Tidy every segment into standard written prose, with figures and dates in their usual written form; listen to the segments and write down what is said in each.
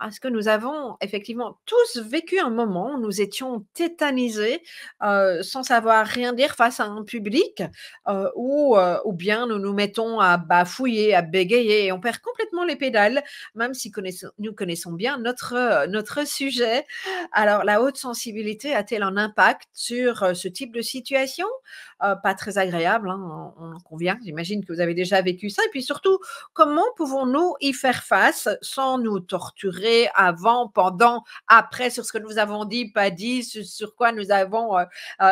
parce que nous avons effectivement tous vécu un moment où nous étions tétanisés, sans savoir rien dire face à un public, ou bien nous nous mettons à bafouiller, à bégayer et on perd complètement les pédales, même si nous connaissons bien notre sujet. Alors, la haute sensibilité a-t-elle un impact sur ce type de situation? Pas très agréable, hein, on en convient. J'imagine que vous avez déjà vécu ça. Et puis surtout, comment pouvons-nous y faire face sans nous torturer avant, pendant, après, sur ce que nous avons dit, pas dit, sur quoi nous avons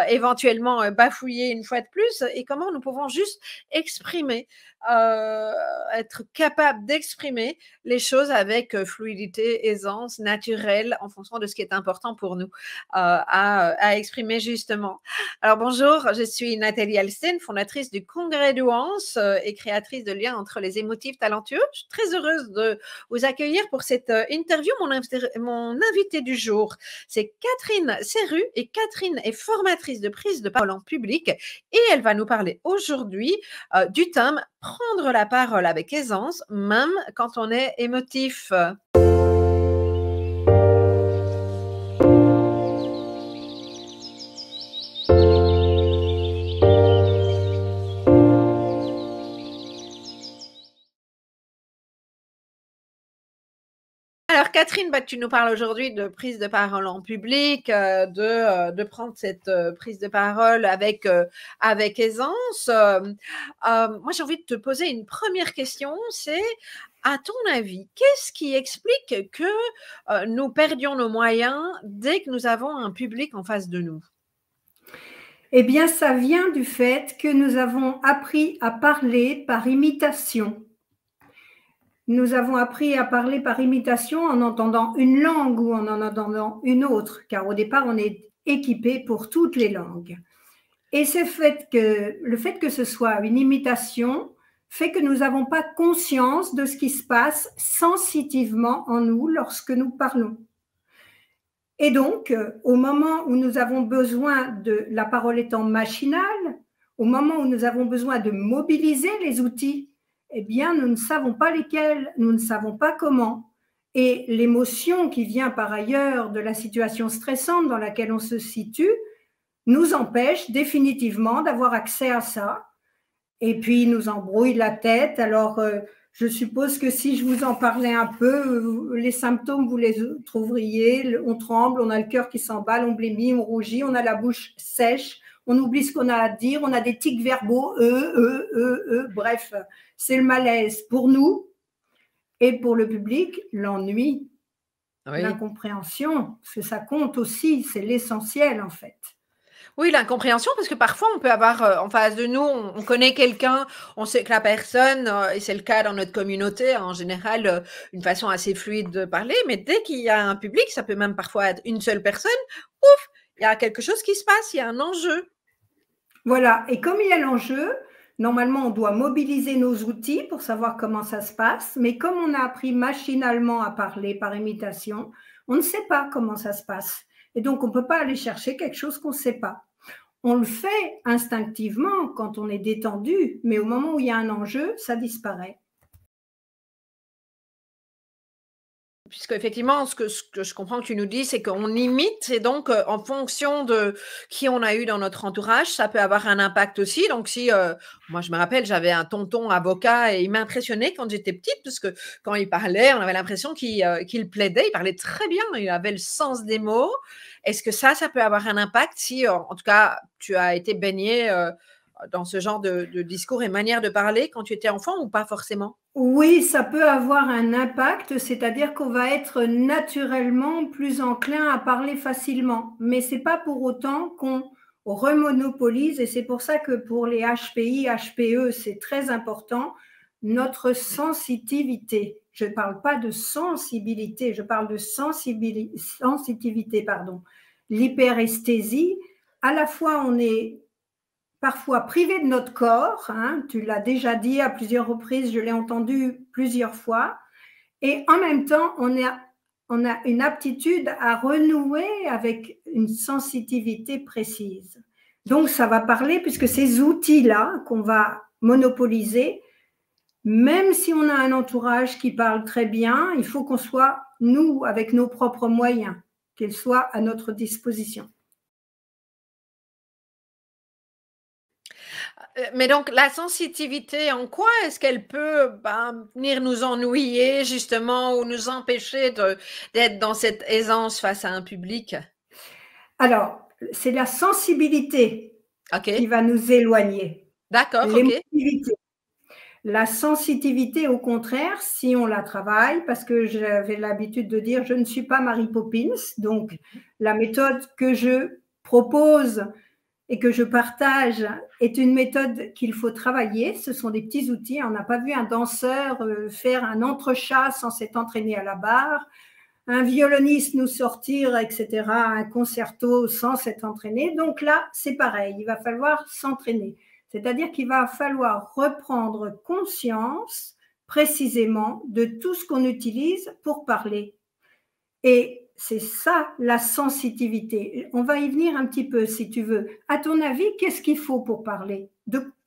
éventuellement bafouillé une fois de plus? Et comment nous pouvons juste exprimer, être capable d'exprimer les choses avec fluidité, aisance, naturelle, en fonction de ce qui est important pour nous à exprimer justement. Alors bonjour, je suis Nathalie Alsten, fondatrice du Congrès d'Ouance et créatrice de liens entre les émotifs talentueux. Je suis très heureuse de vous accueillir pour cette interview. Mon invité du jour, c'est Catherine Serru, et Catherine est formatrice de prise de parole en public et elle va nous parler aujourd'hui du thème « Prendre la parole avec aisance, même quand on est émotif ». Alors Catherine, tu nous parles aujourd'hui de prise de parole en public, de prendre cette prise de parole avec aisance. Moi, j'ai envie de te poser une première question, c'est, à ton avis, qu'est-ce qui explique que nous perdions nos moyens dès que nous avons un public en face de nous? Eh bien, ça vient du fait que nous avons appris à parler par imitation. Nous avons appris à parler par imitation en entendant une langue ou en entendant une autre, car au départ, on est équipé pour toutes les langues. Et le fait que ce soit une imitation fait que nous n'avons pas conscience de ce qui se passe sensitivement en nous lorsque nous parlons. Et donc, au moment où nous avons besoin de la parole étant machinale, au moment où nous avons besoin de mobiliser les outils, eh bien, nous ne savons pas lesquels, nous ne savons pas comment. Et l'émotion qui vient par ailleurs de la situation stressante dans laquelle on se situe nous empêche définitivement d'avoir accès à ça. Et puis, nous embrouille la tête. Alors, je suppose que si je vous en parlais un peu, les symptômes, vous les trouveriez. On tremble, on a le cœur qui s'emballe, on blêmit, on rougit, on a la bouche sèche, on oublie ce qu'on a à dire, on a des tics verbaux, bref, c'est le malaise pour nous et pour le public, l'ennui, oui, l'incompréhension, parce que ça compte aussi, c'est l'essentiel en fait. Oui, l'incompréhension, parce que parfois on peut avoir en face de nous, on connaît quelqu'un, on sait que la personne, et c'est le cas dans notre communauté en général, une façon assez fluide de parler, mais dès qu'il y a un public, ça peut même parfois être une seule personne, ouf, il y a quelque chose qui se passe, il y a un enjeu. Voilà, et comme il y a l'enjeu, normalement on doit mobiliser nos outils pour savoir comment ça se passe, mais comme on a appris machinalement à parler par imitation, on ne sait pas comment ça se passe. Et donc on ne peut pas aller chercher quelque chose qu'on ne sait pas. On le fait instinctivement quand on est détendu, mais au moment où il y a un enjeu, ça disparaît. Puisque effectivement, ce que je comprends que tu nous dis, c'est qu'on imite, et donc en fonction de qui on a eu dans notre entourage, ça peut avoir un impact aussi. Donc si, moi je me rappelle, j'avais un tonton avocat et il m'impressionnait quand j'étais petite, parce que quand il parlait, on avait l'impression qu'il plaidait, il parlait très bien, il avait le sens des mots. Est-ce que ça peut avoir un impact si, en tout cas, tu as été baigné dans ce genre de discours et manière de parler quand tu étais enfant, ou pas forcément? Oui, ça peut avoir un impact, c'est-à-dire qu'on va être naturellement plus enclin à parler facilement, mais ce n'est pas pour autant qu'on remonopolise, et c'est pour ça que pour les HPI, HPE, c'est très important, notre sensitivité. Je ne parle pas de sensibilité, je parle de sensitivité, pardon. L'hyperesthésie, à la fois on est parfois privé de notre corps, hein, tu l'as déjà dit à plusieurs reprises, je l'ai entendu plusieurs fois, et en même temps, on a une aptitude à renouer avec une sensitivité précise. Donc, ça va parler, puisque ces outils-là qu'on va monopoliser, même si on a un entourage qui parle très bien, il faut qu'on soit nous, avec nos propres moyens, qu'elle soit à notre disposition. Mais donc, la sensitivité, en quoi est-ce qu'elle peut venir nous ennuyer, justement, ou nous empêcher d'être dans cette aisance face à un public? Alors, c'est la sensibilité qui OK. va nous éloigner. D'accord, OK. L'émotivité. La sensitivité, au contraire, si on la travaille, parce que j'avais l'habitude de dire, je ne suis pas Mary Poppins, donc la méthode que je propose et que je partage est une méthode qu'il faut travailler. Ce sont des petits outils. On n'a pas vu un danseur faire un entrechat sans s'être entraîné à la barre, un violoniste nous sortir, etc., un concerto sans s'être entraîné. Donc là, c'est pareil, il va falloir s'entraîner. C'est-à-dire qu'il va falloir reprendre conscience précisément de tout ce qu'on utilise pour parler. Et c'est ça la sensitivité. On va y venir un petit peu si tu veux. À ton avis, qu'est-ce qu'il faut pour parler?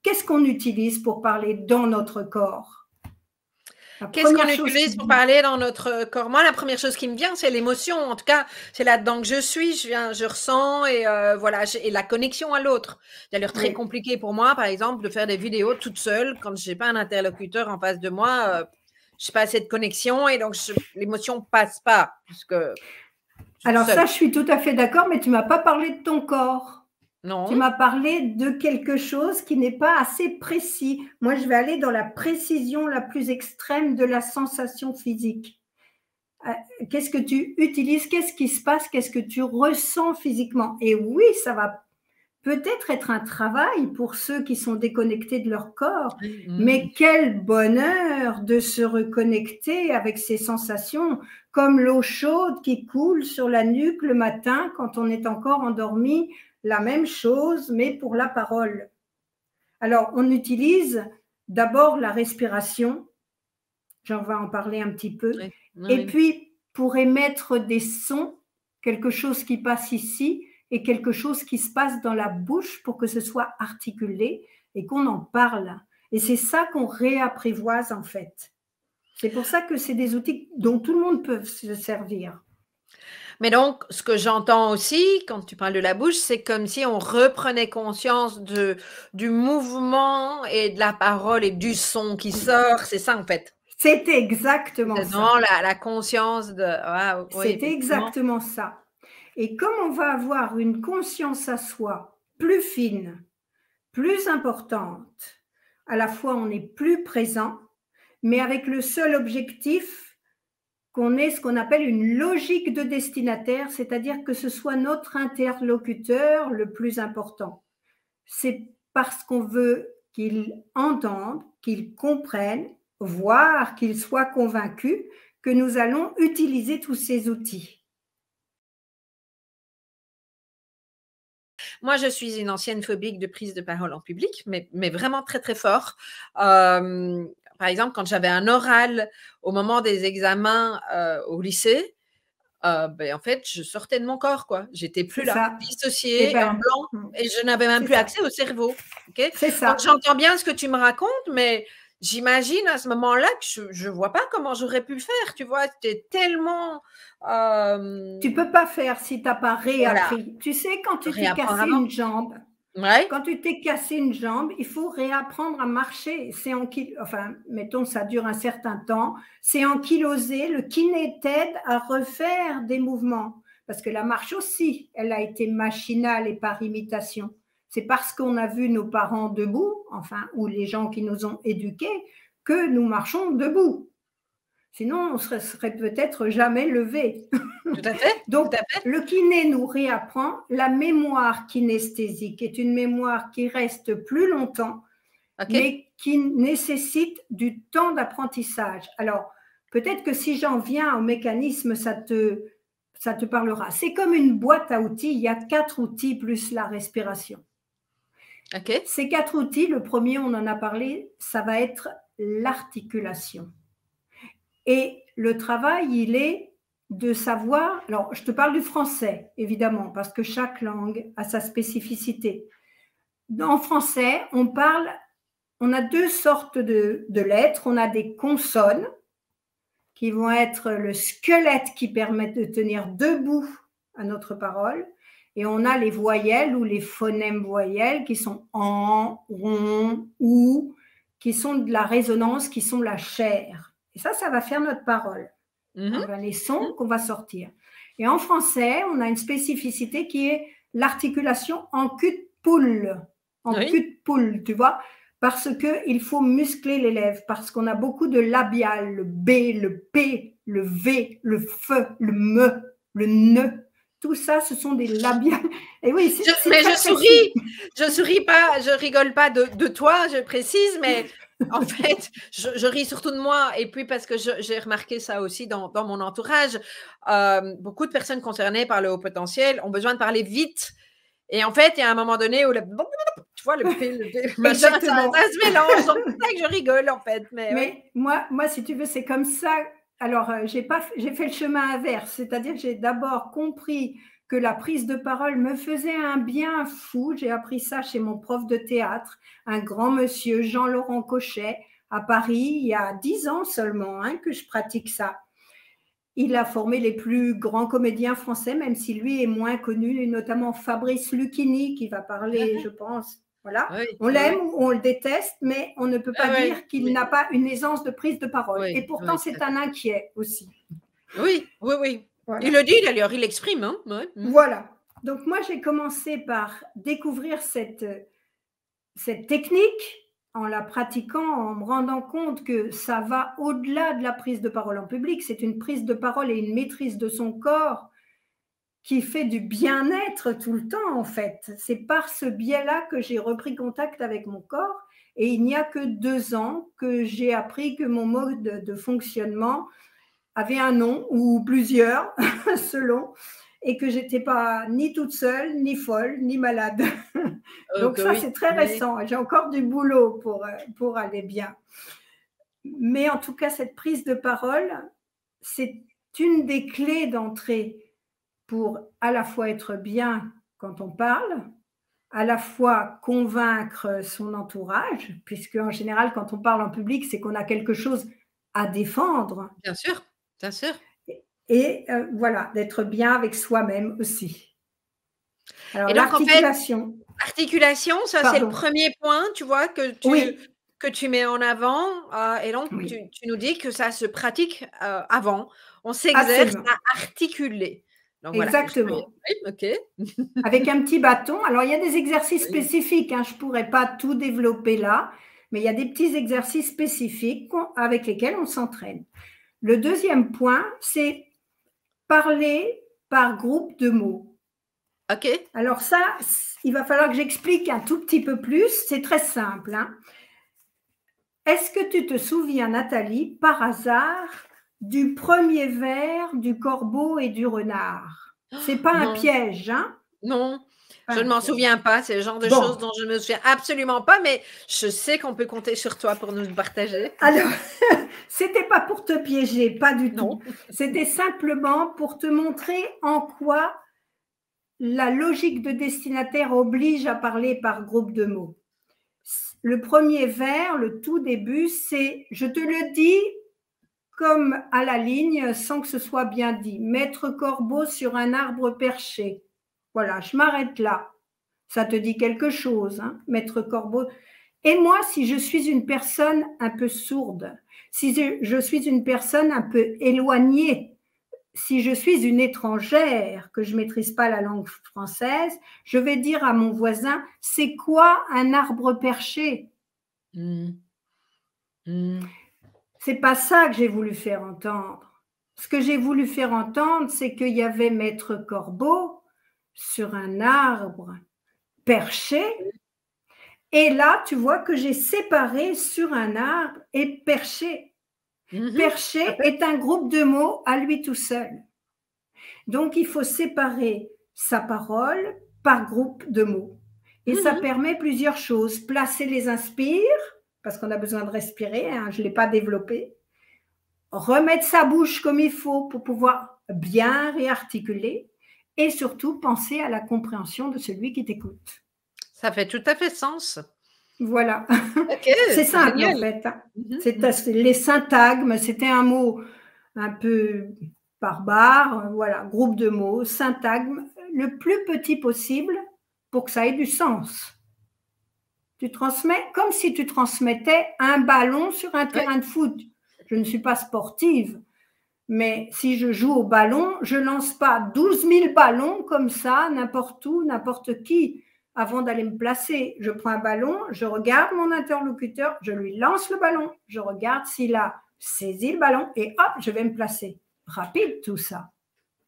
Qu'est-ce qu'on utilise pour parler dans notre corps? Qu'est-ce qu'on utilise pour parler dans notre corps? Moi, la première chose qui me vient, c'est l'émotion. En tout cas, c'est là-dedans que je suis. Je ressens et voilà, et la connexion à l'autre. Ça a l'air très compliqué pour moi, par exemple, de faire des vidéos toute seule quand je n'ai pas un interlocuteur en face de moi. Je n'ai pas cette connexion et donc l'émotion passe pas. Alors ça, je suis tout à fait d'accord, mais tu m'as pas parlé de ton corps. Non. Tu m'as parlé de quelque chose qui n'est pas assez précis. Moi, je vais aller dans la précision la plus extrême de la sensation physique. Qu'est-ce que tu utilises? Qu'est-ce qui se passe? Qu'est-ce que tu ressens physiquement? Et oui, ça va peut-être être un travail pour ceux qui sont déconnectés de leur corps, mais quel bonheur de se reconnecter avec ces sensations, comme l'eau chaude qui coule sur la nuque le matin quand on est encore endormi, la même chose, mais pour la parole. Alors, on utilise d'abord la respiration, j'en vais en parler un petit peu, et puis pour émettre des sons, quelque chose qui passe ici, et quelque chose qui se passe dans la bouche pour que ce soit articulé et qu'on en parle. Et c'est ça qu'on réapprivoise en fait. C'est pour ça que c'est des outils dont tout le monde peut se servir. Mais donc, ce que j'entends aussi, quand tu parles de la bouche, c'est comme si on reprenait conscience du mouvement et de la parole et du son qui sort. C'est ça, en fait. C'est exactement ça. Dans la conscience de… Ah, oui, c'est exactement ça. Et comme on va avoir une conscience à soi plus fine, plus importante, à la fois on est plus présent, mais avec le seul objectif qu'on ait ce qu'on appelle une logique de destinataire, c'est-à-dire que ce soit notre interlocuteur le plus important. C'est parce qu'on veut qu'il entende, qu'il comprenne, voire qu'il soit convaincu que nous allons utiliser tous ces outils. Moi, je suis une ancienne phobique de prise de parole en public, mais vraiment très, très fort. Par exemple, quand j'avais un oral au moment des examens au lycée, en fait, je sortais de mon corps, quoi. J'étais plus là, dissociée, en blanc, et je n'avais même plus accès au cerveau. Okay? C'est ça. Donc, j'entends bien ce que tu me racontes, mais j'imagine à ce moment-là que je ne vois pas comment j'aurais pu le faire, tu vois. C'était tellement… Tu ne peux pas faire si tu n'as pas réappris. Voilà. Tu sais, quand tu t'es cassé une jambe, quand tu t'es cassé une jambe, il faut réapprendre à marcher. C'est enfin, mettons, ça dure un certain temps. C'est ankylosé. Le kiné t'aide à refaire des mouvements. Parce que la marche aussi, elle a été machinale et par imitation. C'est parce qu'on a vu nos parents debout, enfin, ou les gens qui nous ont éduqués, que nous marchons debout. Sinon, on ne serait peut-être jamais levé. Tout à fait. Donc, tout à fait. Le kiné nous réapprend. La mémoire kinesthésique est une mémoire qui reste plus longtemps, mais qui nécessite du temps d'apprentissage. Alors, peut-être que si j'en viens au mécanisme, ça te parlera. C'est comme une boîte à outils. Il y a 4 outils plus la respiration. Ces 4 outils, le premier, on en a parlé, ça va être l'articulation. Et le travail, il est de savoir, alors je te parle du français, évidemment, parce que chaque langue a sa spécificité. En français, on a 2 sortes de lettres. On a des consonnes, qui vont être le squelette qui permet de tenir debout à notre parole. Et on a les voyelles ou les phonèmes voyelles qui sont en, on, ou, qui sont de la résonance, qui sont la chair. Et ça va faire notre parole. Les sons qu'on va sortir. Et en français, on a une spécificité qui est l'articulation en cul de poule. En cul de poule, tu vois, parce qu'il faut muscler les lèvres, parce qu'on a beaucoup de labial, le B, le P, le V, le F, le M, le N. Tout ça, ce sont des labiales. Et oui, mais je souris pas, je rigole pas de toi, je précise, mais en fait, je ris surtout de moi. Et puis parce que j'ai remarqué ça aussi dans mon entourage, beaucoup de personnes concernées par le haut potentiel ont besoin de parler vite. Et en fait, il y a un moment donné où tu vois, le machin, ça se mélange. C'est pour ça que je rigole, en fait. Mais moi, si tu veux, c'est comme ça. Alors, j'ai fait le chemin inverse, c'est-à-dire que j'ai d'abord compris que la prise de parole me faisait un bien fou. J'ai appris ça chez mon prof de théâtre, un grand monsieur, Jean-Laurent Cochet, à Paris, il y a 10 ans seulement que je pratique ça. Il a formé les plus grands comédiens français, même si lui est moins connu, notamment Fabrice Lucchini, qui va parler, je pense. Voilà. On l'aime ou on le déteste, mais on ne peut pas dire qu'il n'a pas une aisance de prise de parole. Et pourtant, c'est un inquiet aussi. Oui. Voilà. Il le dit d'ailleurs, il l'exprime. Voilà. Donc moi, j'ai commencé par découvrir cette technique en la pratiquant, en me rendant compte que ça va au-delà de la prise de parole en public. C'est une prise de parole et une maîtrise de son corps qui fait du bien-être tout le temps, en fait. C'est par ce biais-là que j'ai repris contact avec mon corps. Et il n'y a que 2 ans que j'ai appris que mon mode de fonctionnement avait un nom, ou plusieurs, selon, et que j'étais pas ni toute seule, ni folle, ni malade. Donc ça, c'est très récent. J'ai encore du boulot pour aller bien. Mais en tout cas, cette prise de parole, c'est une des clés d'entrée pour à la fois être bien quand on parle, à la fois convaincre son entourage, puisque en général, quand on parle en public, c'est qu'on a quelque chose à défendre. Bien sûr. Et voilà, d'être bien avec soi-même aussi. Alors, l'articulation. L'articulation, ça, c'est le premier point, tu vois, que tu mets en avant. Et donc, tu nous dis que ça se pratique avant. On s'exerce à articuler. Donc, exactement. Voilà. Avec un petit bâton. Alors, il y a des exercices spécifiques. Je ne pourrais pas tout développer là, mais il y a des petits exercices spécifiques avec lesquels on s'entraîne. Le deuxième point, c'est parler par groupe de mots. OK. Alors ça, il va falloir que j'explique un tout petit peu plus. C'est très simple. Est-ce que tu te souviens, Nathalie, par hasard, du premier vers du corbeau et du renard? C'est pas un piège, Non, je ne m'en souviens pas. C'est le genre de choses dont je ne me souviens absolument pas, mais je sais qu'on peut compter sur toi pour nous partager. Alors, c'était pas pour te piéger, pas du tout. C'était simplement pour te montrer en quoi la logique de destinataire oblige à parler par groupe de mots. Le premier vers, le tout début, c'est « je te le dis » comme à la ligne, sans que ce soit bien dit. Maître corbeau sur un arbre perché. Voilà, je m'arrête là. Ça te dit quelque chose, Maître corbeau. Et moi, si je suis une personne un peu sourde, si je suis une personne un peu éloignée, si je suis une étrangère, que je ne maîtrise pas la langue française, je vais dire à mon voisin, c'est quoi un arbre perché ? C'est pas ça que j'ai voulu faire entendre. Ce que j'ai voulu faire entendre, c'est qu'il y avait Maître Corbeau sur un arbre perché. Et là, tu vois que j'ai séparé sur un arbre et perché. Perché est un groupe de mots à lui tout seul. Donc, il faut séparer sa parole par groupe de mots. Et ça permet plusieurs choses. Placer les inspires, parce qu'on a besoin de respirer, je ne l'ai pas développé. Remettre sa bouche comme il faut pour pouvoir bien réarticuler. Et surtout, penser à la compréhension de celui qui t'écoute. Ça fait tout à fait sens. Voilà. C'est simple, génial. En fait. C'est les syntagmes, c'était un mot un peu barbare, voilà, groupe de mots, syntagme, le plus petit possible pour que ça ait du sens. Tu transmets comme si tu transmettais un ballon sur un terrain de foot. Je ne suis pas sportive, mais si je joue au ballon, je ne lance pas 12 000 ballons comme ça, n'importe où, n'importe qui, avant d'aller me placer. Je prends un ballon, je regarde mon interlocuteur, je lui lance le ballon, je regarde s'il a saisi le ballon et hop, je vais me placer. Rapide tout ça,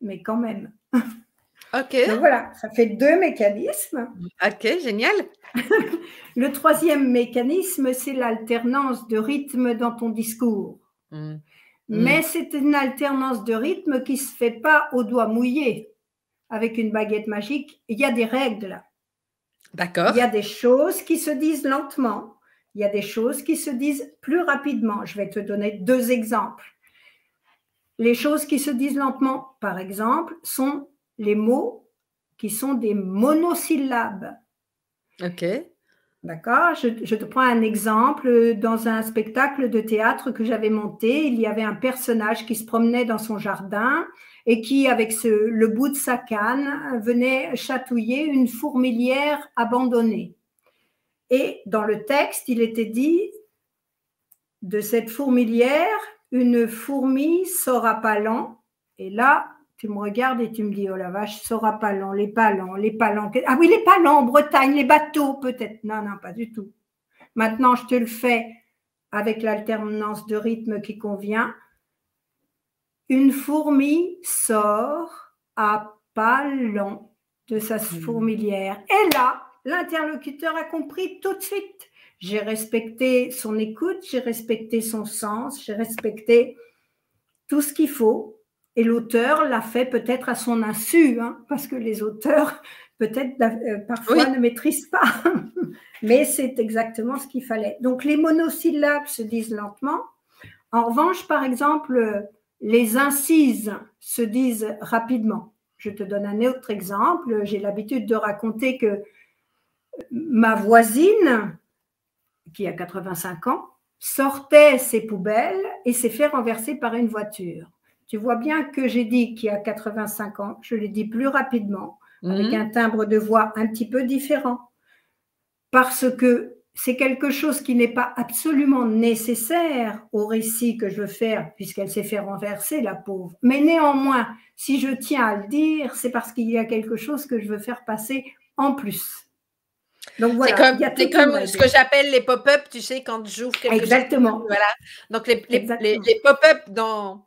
mais quand même. Ok. Donc voilà, ça fait 2 mécanismes. Ok, génial. Le troisième mécanisme, c'est l'alternance de rythme dans ton discours. Mais c'est une alternance de rythme qui ne se fait pas au doigt mouillé avec une baguette magique. Il y a des règles. D'accord. Il y a des choses qui se disent lentement. Il y a des choses qui se disent plus rapidement. Je vais te donner 2 exemples. Les choses qui se disent lentement, par exemple, sont les mots qui sont des monosyllabes. Ok. D'accord, je te prends un exemple. Dans un spectacle de théâtre que j'avais monté, il y avait un personnage qui se promenait dans son jardin et qui, avec le bout de sa canne, venait chatouiller une fourmilière abandonnée. Et dans le texte, il était dit de cette fourmilière, une fourmi sort à pas lents. Et là, tu me regardes et tu me dis, oh la vache, sort à pas lents, les palans, les palans. Ah oui, les palans en Bretagne, les bateaux peut-être. Non, non, pas du tout. Maintenant, je te le fais avec l'alternance de rythme qui convient. Une fourmi sort à pas lents de sa fourmilière. Et là, l'interlocuteur a compris tout de suite. J'ai respecté son écoute, j'ai respecté son sens, j'ai respecté tout ce qu'il faut. Et l'auteur l'a fait peut-être à son insu, hein, parce que les auteurs, peut-être parfois, ne maîtrisent pas. Mais c'est exactement ce qu'il fallait. Donc, les monosyllabes se disent lentement. En revanche, par exemple, les incises se disent rapidement. Je te donne un autre exemple. J'ai l'habitude de raconter que ma voisine, qui a 85 ans, sortait ses poubelles et s'est fait renverser par une voiture. Tu vois bien que j'ai dit qu'il y a 85 ans, je l'ai dit plus rapidement, avec un timbre de voix un petit peu différent, parce que c'est quelque chose qui n'est pas absolument nécessaire au récit que je veux faire, puisqu'elle s'est fait renverser, la pauvre. Mais néanmoins, si je tiens à le dire, c'est parce qu'il y a quelque chose que je veux faire passer en plus. Donc voilà, c'est comme ce que j'appelle les pop-up, tu sais, quand j'ouvre quelque Exactement. chose. Voilà. Donc les pop-up dans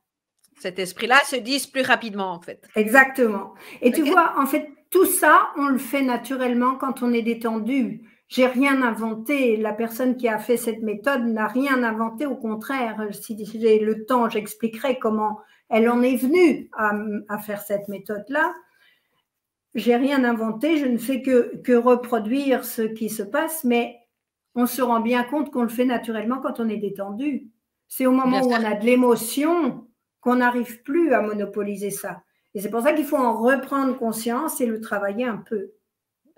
cet esprit-là se disent plus rapidement, en fait. Exactement. Et tu vois, en fait, tout ça, on le fait naturellement quand on est détendu. J'ai rien inventé. La personne qui a fait cette méthode n'a rien inventé. Au contraire, si j'ai le temps, j'expliquerai comment elle en est venue à faire cette méthode-là. J'ai rien inventé. Je ne fais que reproduire ce qui se passe, mais on se rend bien compte qu'on le fait naturellement quand on est détendu. C'est au moment où on a de l'émotion qu'on n'arrive plus à monopoliser ça. Et c'est pour ça qu'il faut en reprendre conscience et le travailler un peu.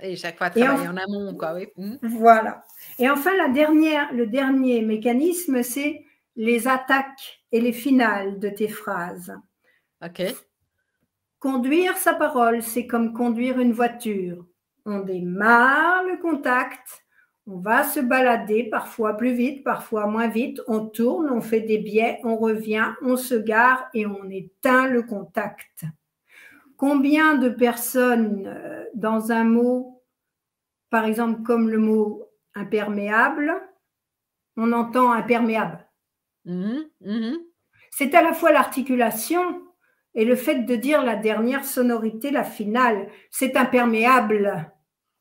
Et chaque fois travailler en amont, quoi, oui. Voilà. Et enfin, le dernier mécanisme, c'est les attaques et les finales de tes phrases. Ok. Conduire sa parole, c'est comme conduire une voiture. On démarre le contact, on va se balader, parfois plus vite, parfois moins vite, on tourne, on fait des biais, on revient, on se gare et on éteint le contact. Combien de personnes dans un mot, par exemple comme le mot imperméable, on entend imperméable. C'est à la fois l'articulation et le fait de dire la dernière sonorité, la finale, c'est imperméable.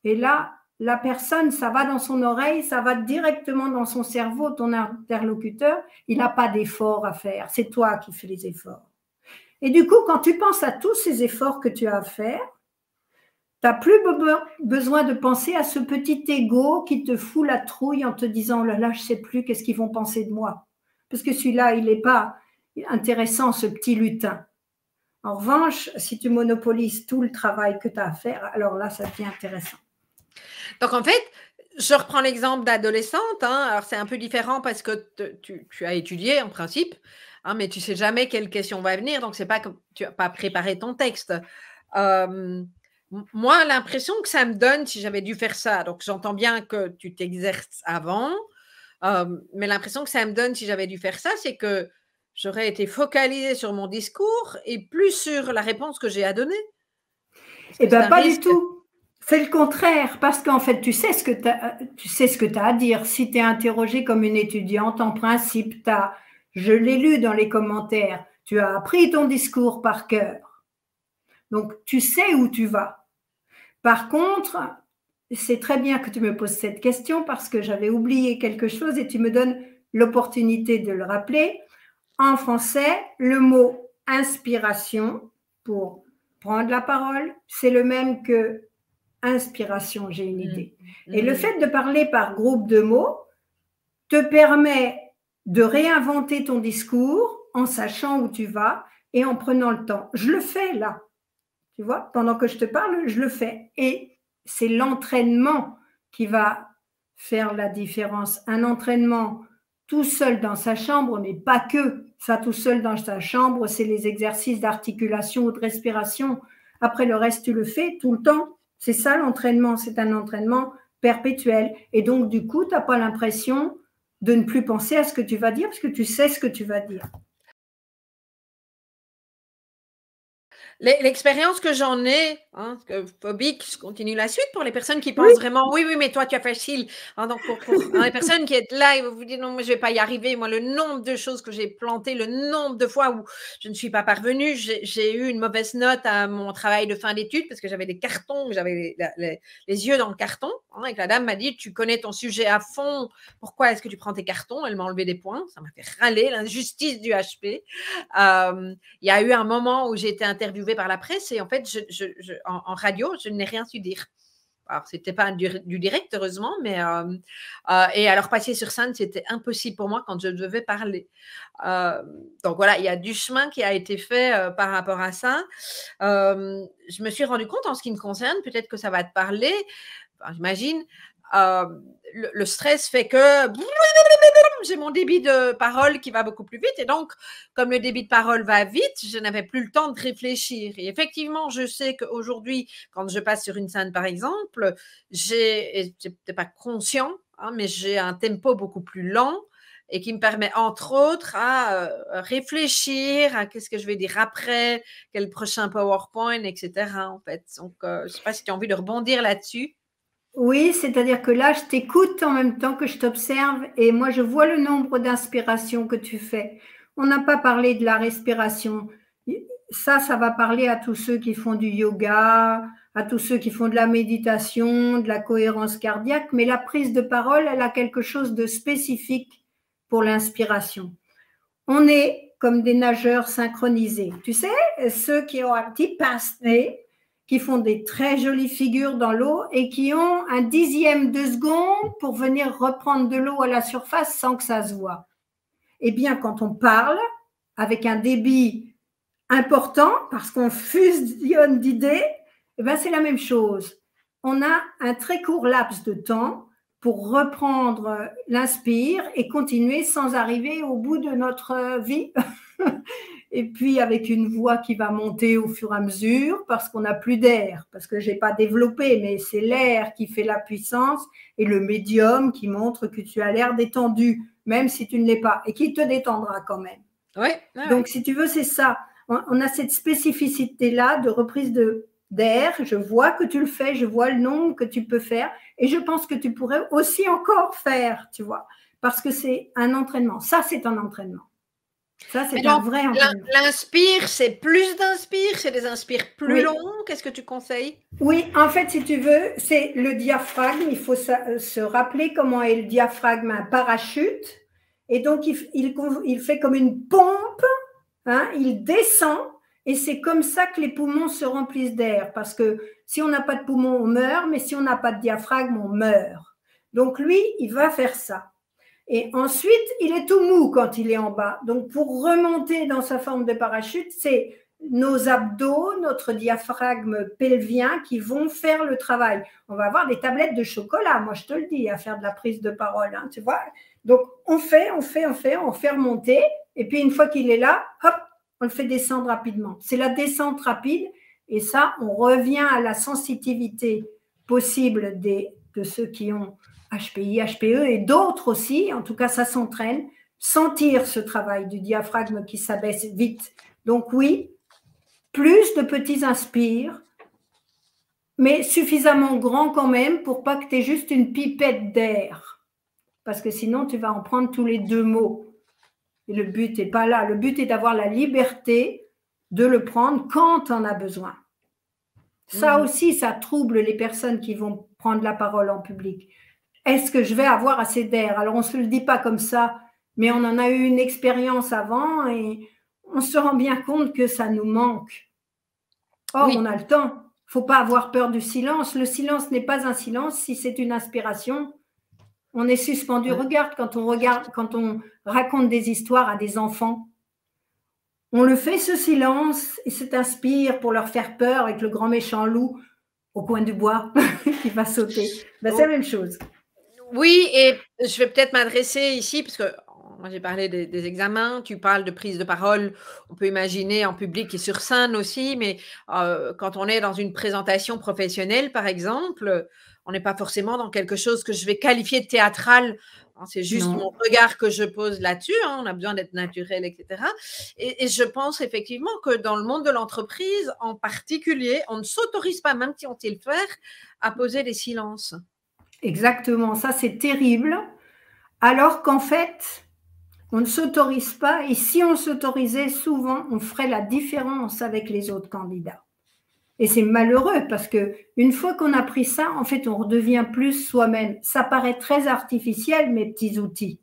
Et là, la personne, ça va dans son oreille, ça va directement dans son cerveau, ton interlocuteur, il n'a pas d'effort à faire, c'est toi qui fais les efforts. Et du coup, quand tu penses à tous ces efforts que tu as à faire, tu n'as plus besoin de penser à ce petit ego qui te fout la trouille en te disant, oh là là, je ne sais plus, qu'est-ce qu'ils vont penser de moi. Parce que celui-là, il n'est pas intéressant, ce petit lutin. En revanche, si tu monopolises tout le travail que tu as à faire, alors là, ça devient intéressant. Donc, en fait, je reprends l'exemple d'adolescente. Alors, c'est un peu différent parce que tu as étudié, en principe. hein, mais tu sais jamais quelle question va venir, donc c'est pas comme tu n'as pas préparé ton texte. Moi, l'impression que ça me donne, si j'avais dû faire ça, donc j'entends bien que tu t'exerces avant, mais l'impression que ça me donne si j'avais dû faire ça, c'est que j'aurais été focalisée sur mon discours et plus sur la réponse que j'ai à donner. Eh bien, pas du tout. C'est le contraire, parce qu'en fait, tu sais ce que tu as à dire. Si tu es interrogé comme une étudiante, en principe, je l'ai lu dans les commentaires, tu as appris ton discours par cœur. Donc, tu sais où tu vas. Par contre, c'est très bien que tu me poses cette question parce que j'avais oublié quelque chose et tu me donnes l'opportunité de le rappeler. En français, le mot inspiration pour prendre la parole, c'est le même que inspiration, j'ai une idée. Et le fait de parler par groupe de mots te permet de réinventer ton discours en sachant où tu vas et en prenant le temps. Je le fais là, tu vois, pendant que je te parle, je le fais. Et c'est l'entraînement qui va faire la différence. Un entraînement tout seul dans sa chambre, mais pas que ça tout seul dans sa chambre, c'est les exercices d'articulation ou de respiration. Après, le reste, tu le fais tout le temps. C'est ça l'entraînement, c'est un entraînement perpétuel. Et donc, du coup, tu n'as pas l'impression de ne plus penser à ce que tu vas dire, parce que tu sais ce que tu vas dire. L'expérience que j'en ai, hein, phobique, je continue la suite pour les personnes qui pensent vraiment, oui, mais toi, tu as facile. Hein, donc, pour les personnes qui êtes là et vous vous dites, non, moi, je ne vais pas y arriver. Moi, le nombre de choses que j'ai plantées, le nombre de fois où je ne suis pas parvenue, j'ai eu une mauvaise note à mon travail de fin d'études parce que j'avais des cartons, j'avais les yeux dans le carton. Hein, et que la dame m'a dit, tu connais ton sujet à fond, pourquoi est-ce que tu prends tes cartons? Elle m'a enlevé des points, ça m'a fait râler, l'injustice du HP. Il y a eu un moment où j'ai été interviewée par la presse et en fait, en radio, je n'ai rien su dire. Alors, c'était pas du direct, heureusement, mais et alors passer sur scène, c'était impossible pour moi quand je devais parler. Donc voilà, il y a du chemin qui a été fait par rapport à ça. Je me suis rendu compte en ce qui me concerne, peut-être que ça va te parler, enfin, j'imagine, le stress fait que j'ai mon débit de parole qui va beaucoup plus vite et donc comme le débit de parole va vite, je n'avais plus le temps de réfléchir et effectivement je sais qu'aujourd'hui quand je passe sur une scène par exemple, c'est peut-être pas conscient, hein, mais j'ai un tempo beaucoup plus lent et qui me permet entre autres à réfléchir à qu'est-ce que je vais dire après, quel prochain PowerPoint, etc. en fait. Donc je ne sais pas si tu as envie de rebondir là-dessus. Oui, c'est-à-dire que là, je t'écoute en même temps que je t'observe et moi, je vois le nombre d'inspirations que tu fais. On n'a pas parlé de la respiration. Ça va parler à tous ceux qui font du yoga, à tous ceux qui font de la méditation, de la cohérence cardiaque, mais la prise de parole, elle a quelque chose de spécifique pour l'inspiration. On est comme des nageurs synchronisés. Tu sais, ceux qui ont un petit pince-nez, qui font des très jolies figures dans l'eau et qui ont un dixième de seconde pour venir reprendre de l'eau à la surface sans que ça se voit. Eh bien, quand on parle avec un débit important, parce qu'on fusionne d'idées, eh bien, c'est la même chose. On a un très court laps de temps pour reprendre l'inspire et continuer sans arriver au bout de notre vie. Et puis avec une voix qui va monter au fur et à mesure parce qu'on n'a plus d'air, parce que je n'ai pas développé, mais c'est l'air qui fait la puissance et le médium qui montre que tu as l'air détendu, même si tu ne l'es pas, et qui te détendra quand même. Ouais, donc, si tu veux, c'est ça. On a cette spécificité-là de reprise d'air. Je vois que tu le fais, je vois le nombre que tu peux faire, et je pense que tu pourrais aussi encore faire, tu vois, parce que c'est un entraînement. Ça, c'est un entraînement. Ça, c'est un vrai entraînement. L'inspire, c'est plus d'inspire, c'est des inspires plus longs. Qu'est-ce que tu conseilles? Oui, en fait, si tu veux, c'est le diaphragme. Il faut se rappeler comment est le diaphragme, un parachute. Et donc, il fait comme une pompe, hein, il descend, et c'est comme ça que les poumons se remplissent d'air. Parce que si on n'a pas de poumons, on meurt, mais si on n'a pas de diaphragme, on meurt. Donc, lui, il va faire ça. Et ensuite, il est tout mou quand il est en bas. Donc, pour remonter dans sa forme de parachute, c'est nos abdos, notre diaphragme pelvien qui vont faire le travail. On va avoir des tablettes de chocolat, moi je te le dis, à faire de la prise de parole, hein, tu vois. Donc, on fait remonter et puis une fois qu'il est là, hop, on le fait descendre rapidement. C'est la descente rapide, et ça, on revient à la sensitivité possible de ceux qui ont HPI, HPE et d'autres aussi, en tout cas ça s'entraîne, sentir ce travail du diaphragme qui s'abaisse vite. Donc oui, plus de petits inspires, mais suffisamment grand quand même pour pas que tu aies juste une pipette d'air. Parce que sinon, tu vas en prendre tous les 2 mots. Et le but n'est pas là. Le but est d'avoir la liberté de le prendre quand tu en as besoin. Ça aussi, ça trouble les personnes qui vont prendre la parole en public. Est-ce que je vais avoir assez d'air? Alors, on ne se le dit pas comme ça, mais on en a eu une expérience avant et on se rend bien compte que ça nous manque. Or, oui. On a le temps. Il ne faut pas avoir peur du silence. Le silence n'est pas un silence si c'est une inspiration. On est suspendu. Regarde, quand on raconte des histoires à des enfants, on le fait ce silence et cet inspire pour leur faire peur avec le grand méchant loup au coin du bois qui va sauter. Ben, c'est la même chose. Oui, et je vais peut-être m'adresser ici, parce que moi j'ai parlé des examens, tu parles de prise de parole, on peut imaginer en public et sur scène aussi, mais quand on est dans une présentation professionnelle, par exemple, on n'est pas forcément dans quelque chose que je vais qualifier de théâtral. C'est juste mon regard que je pose là-dessus. On a besoin d'être naturel, etc. Et je pense effectivement que dans le monde de l'entreprise, en particulier, on ne s'autorise pas, même si on sait le faire, à poser des silences. Exactement, ça c'est terrible. Alors qu'en fait, on ne s'autorise pas. Et si on s'autorisait, souvent, on ferait la différence avec les autres candidats. Et c'est malheureux parce que une fois qu'on a pris ça, en fait, on redevient plus soi-même. Ça paraît très artificiel, mes petits outils,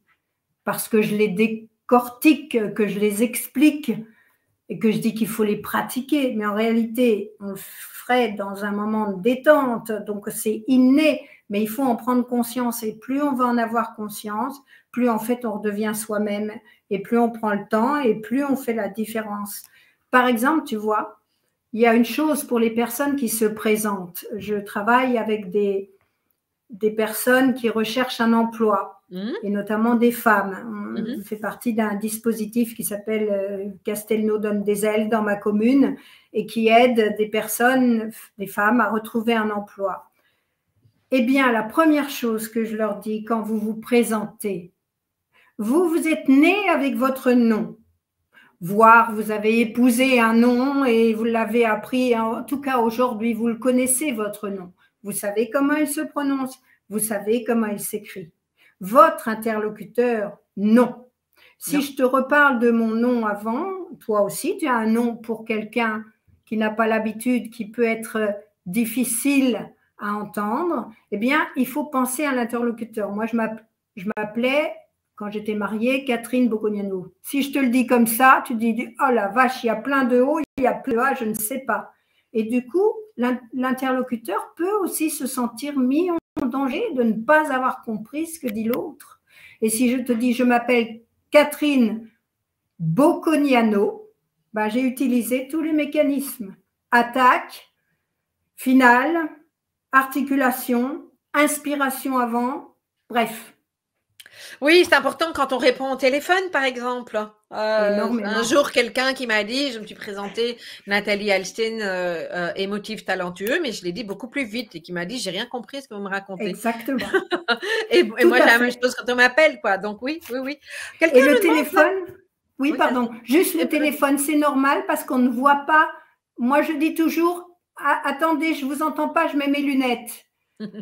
parce que je les décortique, que je les explique et que je dis qu'il faut les pratiquer. Mais en réalité, on le ferait dans un moment de détente, donc c'est inné, mais il faut en prendre conscience. Et plus on va en avoir conscience, plus en fait on redevient soi-même et plus on prend le temps et plus on fait la différence. Par exemple, tu vois, il y a une chose pour les personnes qui se présentent. Je travaille avec des personnes qui recherchent un emploi, et notamment des femmes. On fait partie d'un dispositif qui s'appelle Castelnau donne des ailes dans ma commune et qui aide des personnes, des femmes, à retrouver un emploi. Eh bien, la première chose que je leur dis quand vous vous présentez, vous êtes né avec votre nom. Voire vous avez épousé un nom et vous l'avez appris, en tout cas aujourd'hui, vous le connaissez, votre nom. Vous savez comment il se prononce, vous savez comment il s'écrit. Votre interlocuteur, non. Si je te reparle de mon nom avant, toi aussi, tu as un nom pour quelqu'un qui n'a pas l'habitude, qui peut être difficile à entendre, eh bien, il faut penser à l'interlocuteur. Moi, je m'appelais, quand j'étais mariée, Catherine Bocognano. Si je te le dis comme ça, tu dis « Oh la vache, il y a plein de hauts, il y a plein de bas, je ne sais pas ». Et du coup, l'interlocuteur peut aussi se sentir mis en danger de ne pas avoir compris ce que dit l'autre. Et si je te dis « Je m'appelle Catherine Bocognano », ben, j'ai utilisé tous les mécanismes. Attaque, finale, articulation, inspiration avant, bref. Oui, c'est important quand on répond au téléphone, par exemple. Un jour, quelqu'un qui m'a dit, je me suis présentée Nathalie Alstein, émotive, talentueux, mais je l'ai dit beaucoup plus vite et qui m'a dit, j'ai rien compris ce que vous me racontez. Exactement. et moi, j'ai la même chose quand on m'appelle, quoi. Donc oui. Et le téléphone, oui, pardon, juste le téléphone, c'est normal parce qu'on ne voit pas. Moi, je dis toujours, attendez, je vous entends pas, je mets mes lunettes.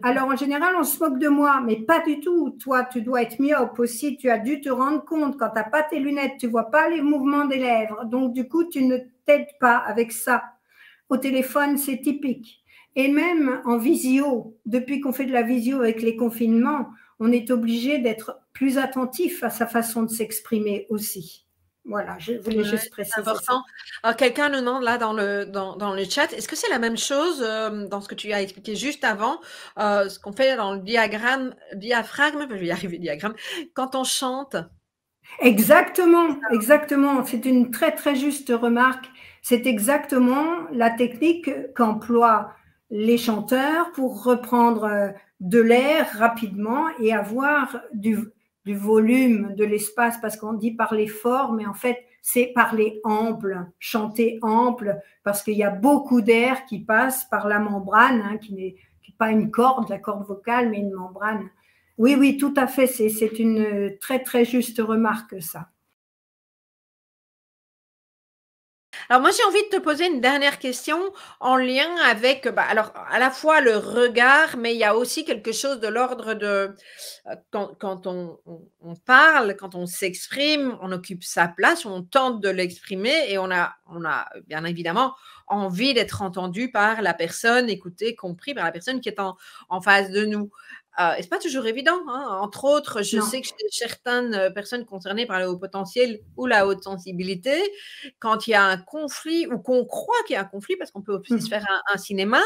Alors, en général, on se moque de moi, mais pas du tout. Toi, tu dois être myope aussi. Tu as dû te rendre compte, quand tu n'as pas tes lunettes, tu ne vois pas les mouvements des lèvres. Donc, du coup, tu ne t'aides pas avec ça. Au téléphone, c'est typique. Et même en visio, depuis qu'on fait de la visio avec les confinements, on est obligé d'être plus attentif à sa façon de s'exprimer aussi. Voilà, je voulais juste préciser. C'est important. Quelqu'un nous demande là dans le chat, est-ce que c'est la même chose dans ce que tu as expliqué juste avant, ce qu'on fait dans le diaphragme, je vais y arriver, diagramme, quand on chante? Exactement. C'est une très très juste remarque. C'est exactement la technique qu'emploient les chanteurs pour reprendre de l'air rapidement et avoir du volume de l'espace, parce qu'on dit parler fort, mais en fait, c'est parler ample, chanter ample, parce qu'il y a beaucoup d'air qui passe par la membrane, hein, qui n'est pas une corde, la corde vocale, mais une membrane. Oui, oui, tout à fait, c'est une très, très juste remarque, ça. Alors moi, j'ai envie de te poser une dernière question en lien avec, alors à la fois le regard, mais il y a aussi quelque chose de l'ordre de quand on parle, quand on s'exprime, on occupe sa place, on tente de l'exprimer et on a bien évidemment envie d'être entendu par la personne, écouté, compris par la personne qui est en face de nous. Et c'est pas toujours évident, hein. Entre autres, je Non. sais que chez certaines personnes concernées par le haut potentiel ou la haute sensibilité, quand il y a un conflit ou qu'on croit qu'il y a un conflit, parce qu'on peut aussi se faire un cinéma,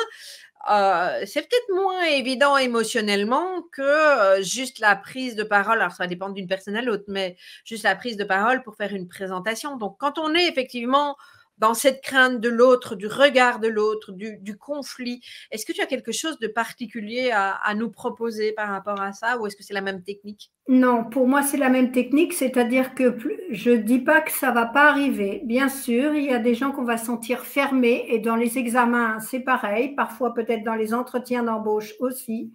c'est peut-être moins évident émotionnellement que juste la prise de parole. Alors, ça va dépendre d'une personne à l'autre, mais juste la prise de parole pour faire une présentation. Donc, quand on est effectivement dans cette crainte de l'autre, du regard de l'autre, du conflit, est-ce que tu as quelque chose de particulier à nous proposer par rapport à ça ou est-ce que c'est la même technique? Non, pour moi, c'est la même technique, c'est-à-dire que je dis pas que ça va pas arriver. Bien sûr, il y a des gens qu'on va sentir fermés et dans les examens, c'est pareil, parfois peut-être dans les entretiens d'embauche aussi.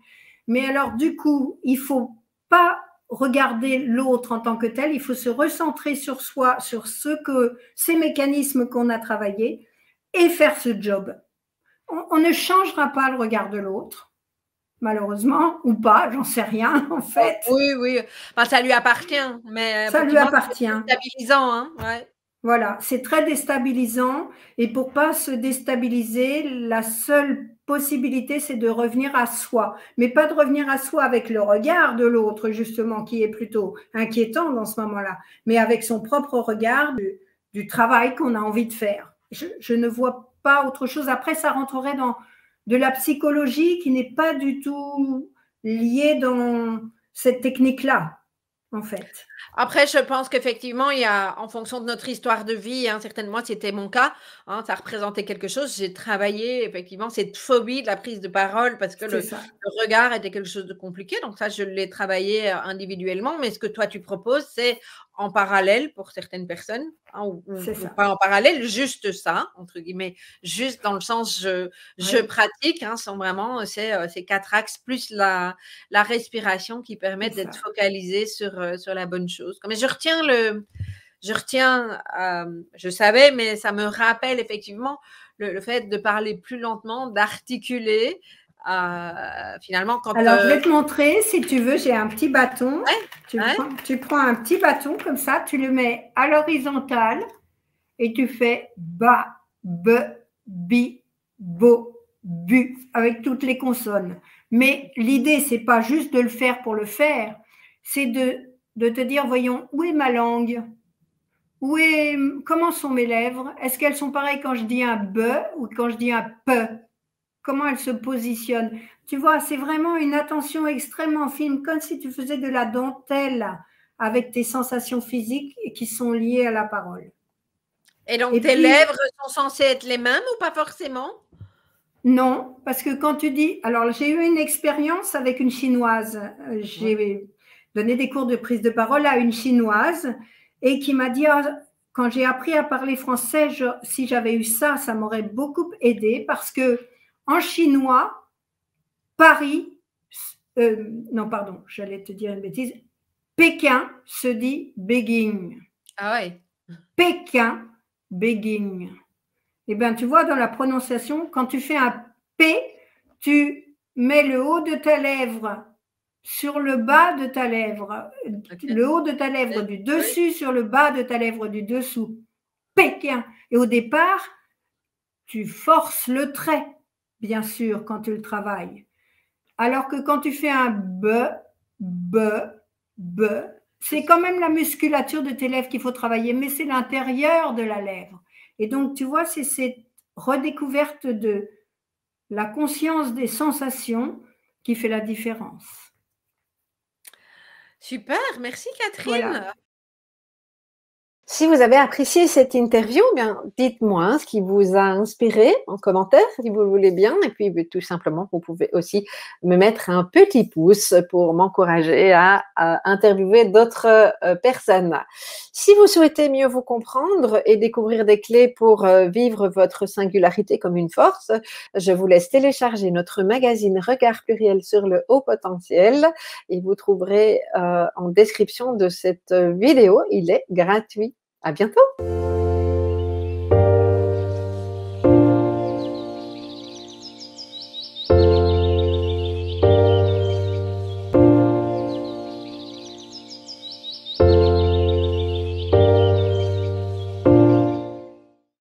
Mais alors, du coup, il faut pas regarder l'autre en tant que tel, il faut se recentrer sur soi, sur ces mécanismes qu'on a travaillés et faire ce job. On ne changera pas le regard de l'autre, malheureusement, ou pas, j'en sais rien en fait. Oui, oui, enfin, ça lui appartient, mais Ça lui effectivement, c'est appartient. déstabilisant, hein, ouais. Voilà, c'est très déstabilisant et pour pas se déstabiliser, la seule possibilité, c'est de revenir à soi. Mais pas de revenir à soi avec le regard de l'autre, justement, qui est plutôt inquiétant dans ce moment-là, mais avec son propre regard du travail qu'on a envie de faire. Je ne vois pas autre chose. Après, ça rentrerait dans de la psychologie qui n'est pas du tout liée dans cette technique-là, en fait. Après, je pense qu'effectivement, il y a, en fonction de notre histoire de vie, hein, certainement, c'était mon cas, hein, ça représentait quelque chose. J'ai travaillé effectivement cette phobie de la prise de parole parce que C'est ça. le regard était quelque chose de compliqué. Donc ça, je l'ai travaillé individuellement. Mais ce que toi, tu proposes, c'est en parallèle pour certaines personnes, hein, C'est ou ça. pas en parallèle, juste ça, entre guillemets, juste dans le sens je Oui. pratique, hein, sans vraiment, c'est ces 4 axes plus la respiration qui permet C'est d'être ça. focalisé sur la bonne chose. Mais je retiens, je savais, mais ça me rappelle effectivement le fait de parler plus lentement, d'articuler. Finalement, quand Alors, je vais te montrer, si tu veux, j'ai un petit bâton. ouais, ouais, Tu prends un petit bâton comme ça, tu le mets à l'horizontale et tu fais ba, be, bi, bo, bu, avec toutes les consonnes. Mais l'idée, c'est pas juste de le faire pour le faire, c'est de te dire, voyons, où est ma langue? Comment sont mes lèvres? Est-ce qu'elles sont pareilles quand je dis un be ou quand je dis un pe? Comment elles se positionnent? Tu vois, c'est vraiment une attention extrêmement fine, comme si tu faisais de la dentelle avec tes sensations physiques qui sont liées à la parole. et donc Et tes puis, lèvres sont censées être les mêmes ou pas forcément? non, parce que quand tu dis, alors j'ai eu une expérience avec une chinoise, Ouais. j'ai donné des cours de prise de parole à une chinoise et qui m'a dit, ah, quand j'ai appris à parler français, si j'avais eu ça, ça m'aurait beaucoup aidé parce que en chinois, Paris, non, pardon, j'allais te dire une bêtise, Pékin se dit Beijing. Ah ouais. Pékin, Beijing. Eh bien, tu vois, dans la prononciation, quand tu fais un P, tu mets le haut de ta lèvre sur le bas de ta lèvre, OK. le haut de ta lèvre du Oui. dessus sur le bas de ta lèvre du dessous. Pékin. Et au départ, tu forces le trait, bien sûr, quand tu le travailles. Alors que quand tu fais un b, b, c'est quand même la musculature de tes lèvres qu'il faut travailler, mais c'est l'intérieur de la lèvre. Et donc, tu vois, c'est cette redécouverte de la conscience des sensations qui fait la différence. Super, merci Voilà. Catherine. Si vous avez apprécié cette interview, bien, dites-moi ce qui vous a inspiré en commentaire, si vous le voulez bien. Et puis, tout simplement, vous pouvez aussi me mettre un petit pouce pour m'encourager à interviewer d'autres personnes. Si vous souhaitez mieux vous comprendre et découvrir des clés pour vivre votre singularité comme une force, je vous laisse télécharger notre magazine Regard pluriel sur le haut potentiel et vous trouverez en description de cette vidéo. Il est gratuit. À bientôt!